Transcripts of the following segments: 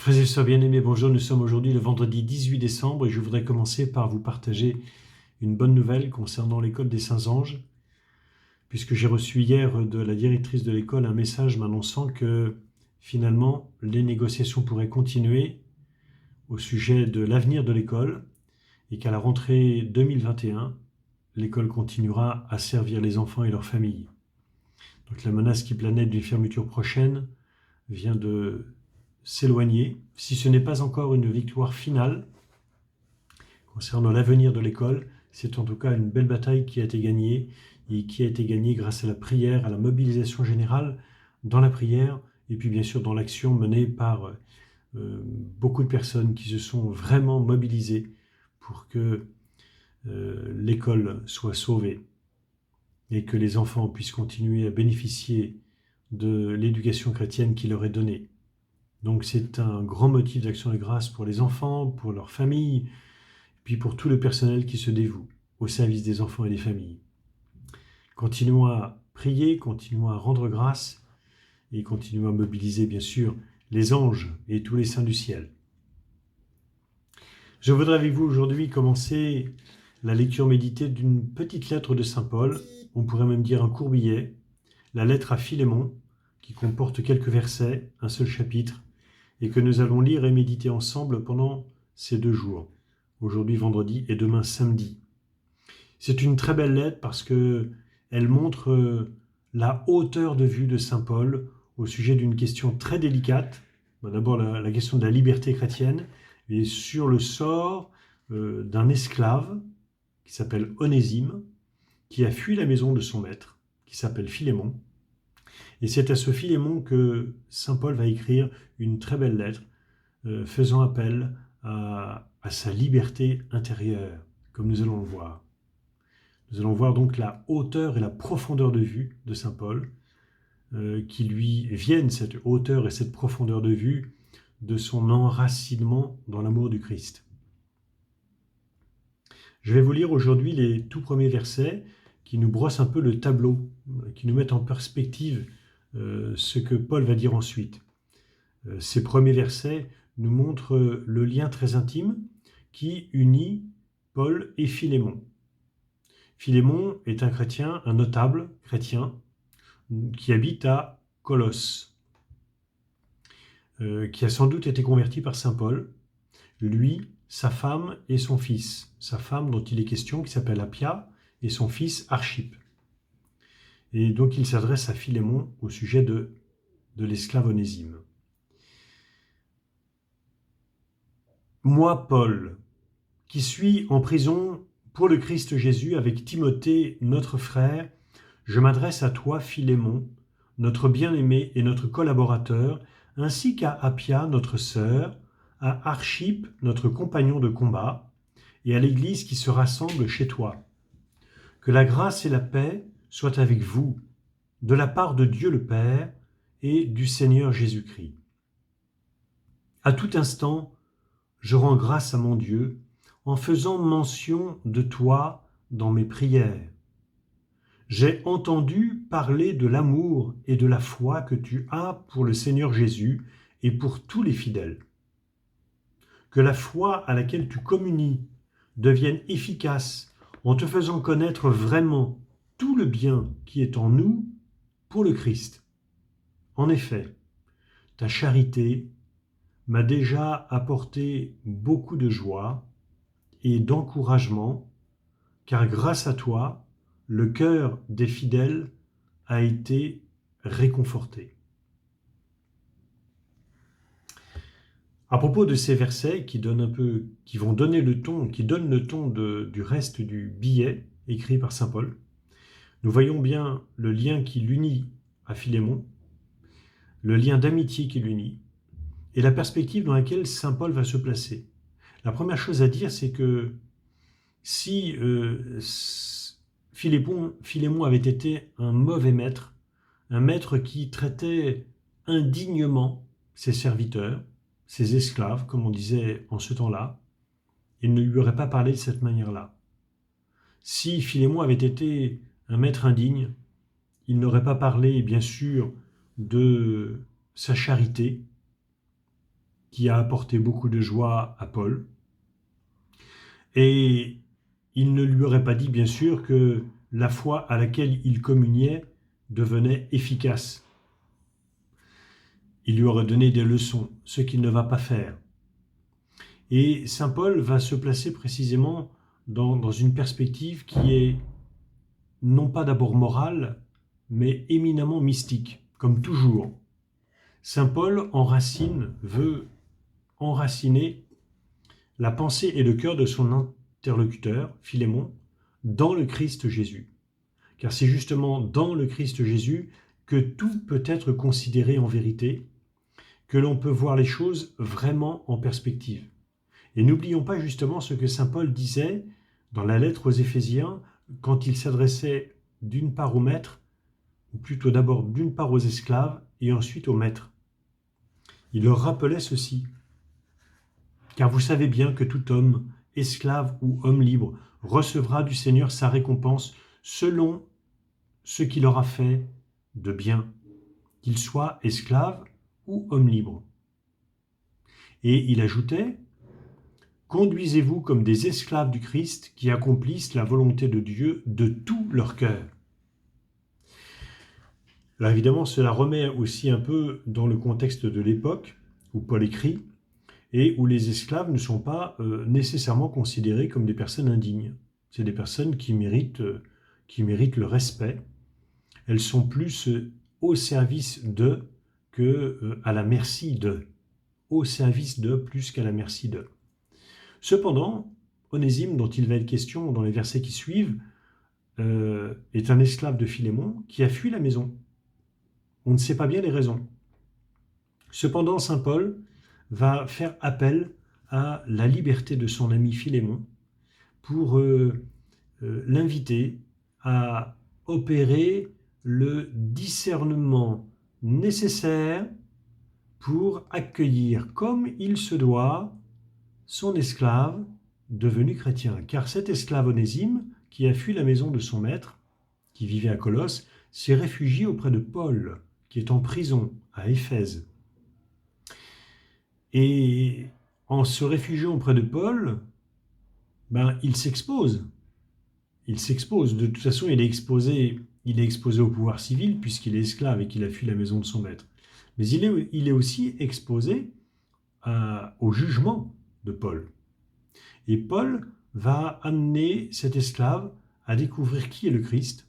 Frères et sœurs bien-aimés, bonjour, nous sommes aujourd'hui le vendredi 18 décembre et je voudrais commencer par vous partager une bonne nouvelle concernant l'école des Saints-Anges, puisque j'ai reçu hier de la directrice de l'école un message m'annonçant que finalement les négociations pourraient continuer au sujet de l'avenir de l'école et qu'à la rentrée 2021, l'école continuera à servir les enfants et leurs familles. Donc la menace qui planait d'une fermeture prochaine vient de s'éloigner, si ce n'est pas encore une victoire finale concernant l'avenir de l'école, c'est en tout cas une belle bataille qui a été gagnée et qui a été gagnée grâce à la prière, à la mobilisation générale dans la prière et puis bien sûr dans l'action menée par beaucoup de personnes qui se sont vraiment mobilisées pour que l'école soit sauvée et que les enfants puissent continuer à bénéficier de l'éducation chrétienne qui leur est donnée. Donc c'est un grand motif d'action de grâce pour les enfants, pour leurs familles, puis pour tout le personnel qui se dévoue au service des enfants et des familles. Continuons à prier, continuons à rendre grâce et continuons à mobiliser bien sûr les anges et tous les saints du ciel. Je voudrais avec vous aujourd'hui commencer la lecture méditée d'une petite lettre de saint Paul, on pourrait même dire un court billet, la lettre à Philémon, qui comporte quelques versets, un seul chapitre, et que nous allons lire et méditer ensemble pendant ces 2 jours, aujourd'hui vendredi et demain samedi. C'est une très belle lettre parce qu'elle montre la hauteur de vue de saint Paul au sujet d'une question très délicate, d'abord la question de la liberté chrétienne, et sur le sort d'un esclave qui s'appelle Onésime, qui a fui la maison de son maître, qui s'appelle Philémon. Et c'est à ce Philémon que saint Paul va écrire une très belle lettre faisant appel à sa liberté intérieure, comme nous allons le voir. Nous allons voir donc la hauteur et la profondeur de vue de saint Paul, qui lui viennent, cette hauteur et cette profondeur de vue, de son enracinement dans l'amour du Christ. Je vais vous lire aujourd'hui les tout premiers versets qui nous brossent un peu le tableau, qui nous mettent en perspective ce que Paul va dire ensuite. Ces premiers versets nous montrent le lien très intime qui unit Paul et Philémon. Philémon est un chrétien, un notable chrétien, qui habite à Colosse, qui a sans doute été converti par saint Paul, lui, sa femme et son fils. Sa femme dont il est question, qui s'appelle Appia, et son fils Archippe. Et donc il s'adresse à Philémon au sujet de l'esclave Onésime. Moi, Paul, qui suis en prison pour le Christ Jésus avec Timothée, notre frère, je m'adresse à toi, Philémon, notre bien-aimé et notre collaborateur, ainsi qu'à Appia, notre sœur, à Archippe, notre compagnon de combat, et à l'Église qui se rassemble chez toi. Que la grâce et la paix soient avec vous, de la part de Dieu le Père et du Seigneur Jésus-Christ. À tout instant, je rends grâce à mon Dieu en faisant mention de toi dans mes prières. J'ai entendu parler de l'amour et de la foi que tu as pour le Seigneur Jésus et pour tous les fidèles. Que la foi à laquelle tu communies devienne efficace en te faisant connaître vraiment tout le bien qui est en nous pour le Christ. En effet, ta charité m'a déjà apporté beaucoup de joie et d'encouragement, car grâce à toi, le cœur des fidèles a été réconforté. À propos de ces versets qui donnent le ton du reste du billet écrit par saint Paul, nous voyons bien le lien qui l'unit à Philémon, le lien d'amitié qui l'unit, et la perspective dans laquelle saint Paul va se placer. La première chose à dire, c'est que si Philémon avait été un mauvais maître, un maître qui traitait indignement ses serviteurs, ses esclaves, comme on disait en ce temps-là, il ne lui aurait pas parlé de cette manière-là. Si Philémon avait été un maître indigne, il n'aurait pas parlé, bien sûr, de sa charité, qui a apporté beaucoup de joie à Paul. Et il ne lui aurait pas dit, bien sûr, que la foi à laquelle il communiait devenait efficace. Il lui aurait donné des leçons, ce qu'il ne va pas faire. Et saint Paul va se placer précisément dans une perspective qui est non pas d'abord morale, mais éminemment mystique, comme toujours. Saint Paul veut enraciner la pensée et le cœur de son interlocuteur, Philémon, dans le Christ Jésus. Car c'est justement dans le Christ Jésus que tout peut être considéré en vérité, que l'on peut voir les choses vraiment en perspective. Et n'oublions pas justement ce que saint Paul disait dans la lettre aux Éphésiens, quand il s'adressait d'une part aux maîtres, ou plutôt d'abord d'une part aux esclaves, et ensuite aux maîtres. Il leur rappelait ceci. Car vous savez bien que tout homme, esclave ou homme libre, recevra du Seigneur sa récompense selon ce qu'il aura fait de bien, qu'il soit esclave ou homme libre. Et il ajoutait, conduisez-vous comme des esclaves du Christ qui accomplissent la volonté de Dieu de tout leur cœur. Alors évidemment, cela remet aussi un peu dans le contexte de l'époque où Paul écrit et où les esclaves ne sont pas nécessairement considérés comme des personnes indignes. C'est des personnes qui méritent le respect. Elles sont plus au service d'eux que à la merci d'eux. Au service d'eux plus qu'à la merci d'eux. Cependant, Onésime, dont il va être question dans les versets qui suivent, est un esclave de Philémon qui a fui la maison. On ne sait pas bien les raisons. Cependant, saint Paul va faire appel à la liberté de son ami Philémon pour l'inviter à opérer le discernement nécessaire pour accueillir comme il se doit son esclave devenu chrétien. Car cet esclave Onésime, qui a fui la maison de son maître, qui vivait à Colosse, s'est réfugié auprès de Paul, qui est en prison à Éphèse. Et en se réfugiant auprès de Paul, il s'expose. Il s'expose. De toute façon, il est exposé au pouvoir civil puisqu'il est esclave et qu'il a fui la maison de son maître. Mais il est aussi exposé au jugement de Paul. Et Paul va amener cet esclave à découvrir qui est le Christ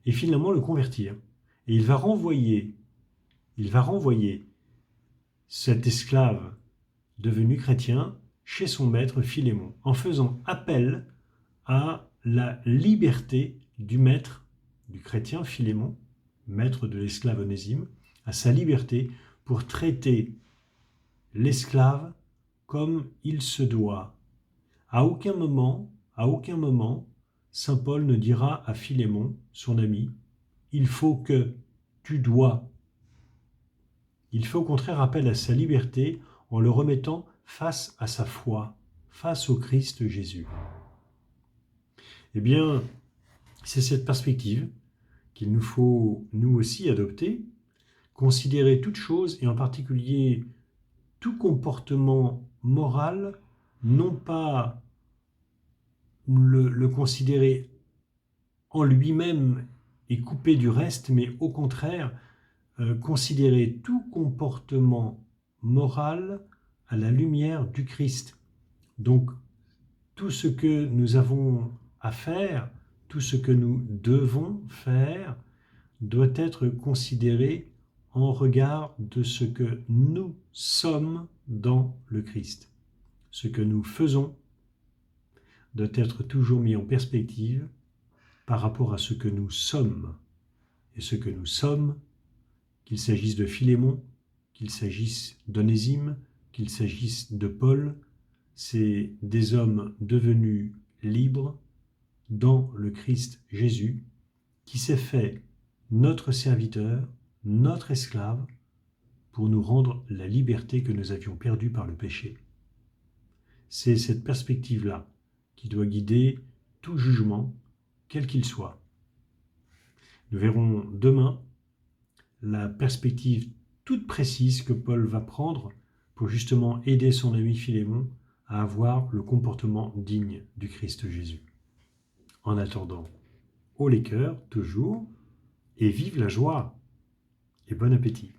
et finalement le convertir. Et il va renvoyer cet esclave devenu chrétien chez son maître Philémon, en faisant appel à la liberté du maître, du chrétien Philémon, maître de l'esclave Onésime, à sa liberté pour traiter l'esclave comme il se doit. À aucun moment, saint Paul ne dira à Philémon, son ami, « il faut que, tu dois ». Il fait au contraire appel à sa liberté en le remettant face à sa foi, face au Christ Jésus. Eh bien, c'est cette perspective qu'il nous faut, nous aussi, adopter, considérer toute chose, et en particulier tout comportement moral, non pas le considérer en lui-même et coupé du reste, mais au contraire, considérer tout comportement moral à la lumière du Christ. Donc, tout ce que nous avons à faire, tout ce que nous devons faire, doit être considéré en regard de ce que nous sommes dans le Christ. Ce que nous faisons doit être toujours mis en perspective par rapport à ce que nous sommes. Et ce que nous sommes, qu'il s'agisse de Philémon, qu'il s'agisse d'Onésime, qu'il s'agisse de Paul, c'est des hommes devenus libres dans le Christ Jésus, qui s'est fait notre serviteur, notre esclave, pour nous rendre la liberté que nous avions perdue par le péché. C'est cette perspective-là qui doit guider tout jugement, quel qu'il soit. Nous verrons demain la perspective toute précise que Paul va prendre pour justement aider son ami Philémon à avoir le comportement digne du Christ Jésus. En attendant, haut les cœurs, toujours, et vive la joie, et bon appétit.